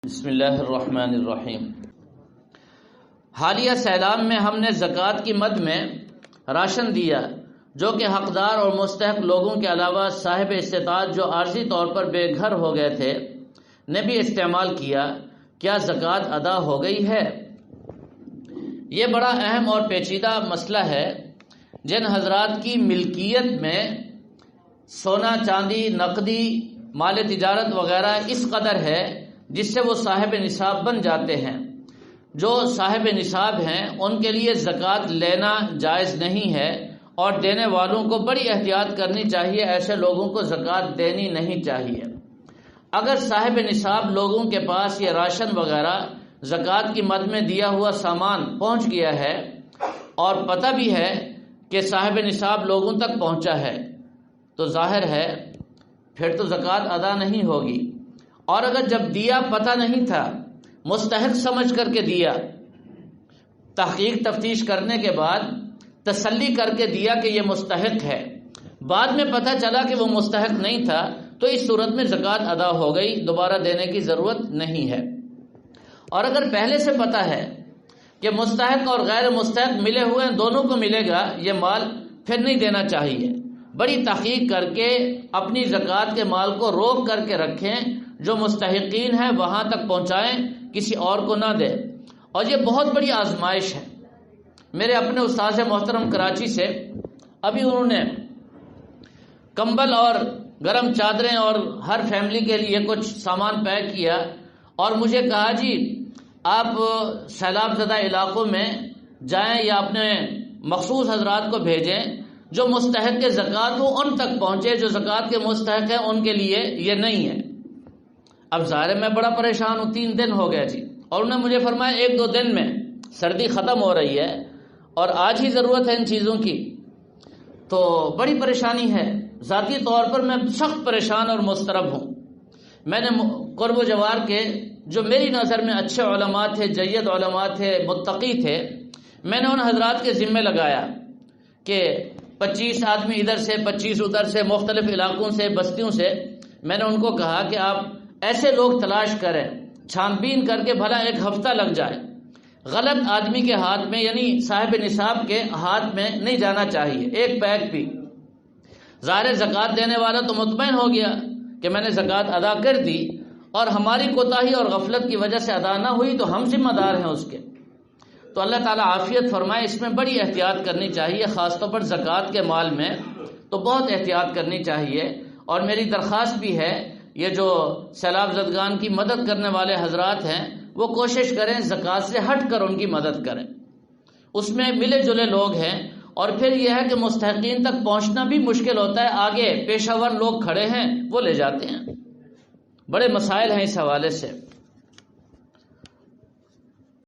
بسم اللہ الرحمن الرحیم۔ حالیہ سیلاب میں ہم نے زکوٰۃ کی مد میں راشن دیا جو کہ حقدار اور مستحق لوگوں کے علاوہ صاحب استطاعت جو عارضی طور پر بے گھر ہو گئے تھے نے بھی استعمال کیا۔ کیا زکوٰۃ ادا ہو گئی ہے؟ یہ بڑا اہم اور پیچیدہ مسئلہ ہے۔ جن حضرات کی ملکیت میں سونا چاندی نقدی مال تجارت وغیرہ اس قدر ہے جس سے وہ صاحب نصاب بن جاتے ہیں، جو صاحب نصاب ہیں ان کے لیے زکوٰۃ لینا جائز نہیں ہے اور دینے والوں کو بڑی احتیاط کرنی چاہیے۔ ایسے لوگوں کو زکوٰۃ دینی نہیں چاہیے۔ اگر صاحب نصاب لوگوں کے پاس یہ راشن وغیرہ زکوٰۃ کی مد میں دیا ہوا سامان پہنچ گیا ہے اور پتہ بھی ہے کہ صاحب نصاب لوگوں تک پہنچا ہے تو ظاہر ہے پھر تو زکوٰۃ ادا نہیں ہوگی۔ اور اگر جب دیا پتہ نہیں تھا، مستحق سمجھ کر کے دیا، تحقیق تفتیش کرنے کے بعد تسلی کر کے دیا کہ یہ مستحق ہے، بعد میں پتہ چلا کہ وہ مستحق نہیں تھا تو اس صورت میں زکوٰۃ ادا ہو گئی، دوبارہ دینے کی ضرورت نہیں ہے۔ اور اگر پہلے سے پتہ ہے کہ مستحق اور غیر مستحق ملے ہوئے ہیں، دونوں کو ملے گا یہ مال، پھر نہیں دینا چاہیے۔ بڑی تحقیق کر کے اپنی زکوٰۃ کے مال کو روک کر کے رکھیں، جو مستحقین ہیں وہاں تک پہنچائیں، کسی اور کو نہ دیں۔ اور یہ بہت بڑی آزمائش ہے۔ میرے اپنے استاذ محترم کراچی سے ابھی انہوں نے کمبل اور گرم چادریں اور ہر فیملی کے لیے کچھ سامان پیک کیا اور مجھے کہا جی آپ سیلاب زدہ علاقوں میں جائیں یا اپنے مخصوص حضرات کو بھیجیں جو مستحق کے زکوٰۃ ہو ان تک پہنچے، جو زکوٰۃ کے مستحق ہیں ان کے لیے یہ نہیں ہے۔ اب ظاہر میں بڑا پریشان ہوں، 3 دن ہو گئے جی، اور انہوں نے مجھے فرمایا 1-2 دن میں سردی ختم ہو رہی ہے اور آج ہی ضرورت ہے ان چیزوں کی، تو بڑی پریشانی ہے۔ ذاتی طور پر میں سخت پریشان اور مضطرب ہوں۔ میں نے قرب و جوار کے جو میری نظر میں اچھے علماء تھے، جید علماء تھے، متقی تھے، میں نے ان حضرات کے ذمہ لگایا کہ 25 آدمی ادھر سے 25 ادھر سے مختلف علاقوں سے بستیوں سے، میں نے ان کو کہا کہ آپ ایسے لوگ تلاش کریں، چھان بین کر کے بھلا 1 ہفتہ لگ جائے، غلط آدمی کے ہاتھ میں یعنی صاحب نصاب کے ہاتھ میں نہیں جانا چاہیے ایک پیک بھی۔ ظاہر زکوٰۃ دینے والا تو مطمئن ہو گیا کہ میں نے زکوٰۃ ادا کر دی، اور ہماری کوتاہی اور غفلت کی وجہ سے ادا نہ ہوئی تو ہم ذمہ دار ہیں اس کے۔ تو اللہ تعالیٰ عافیت فرمائے، اس میں بڑی احتیاط کرنی چاہیے، خاص طور پر زکوٰۃ کے مال میں تو بہت احتیاط کرنی چاہیے۔ اور میری درخواست بھی ہے، یہ جو سیلاب زدگان کی مدد کرنے والے حضرات ہیں وہ کوشش کریں زکوٰۃ سے ہٹ کر ان کی مدد کریں، اس میں ملے جلے لوگ ہیں، اور پھر یہ ہے کہ مستحقین تک پہنچنا بھی مشکل ہوتا ہے، آگے پیشہ ور لوگ کھڑے ہیں وہ لے جاتے ہیں۔ بڑے مسائل ہیں اس حوالے سے۔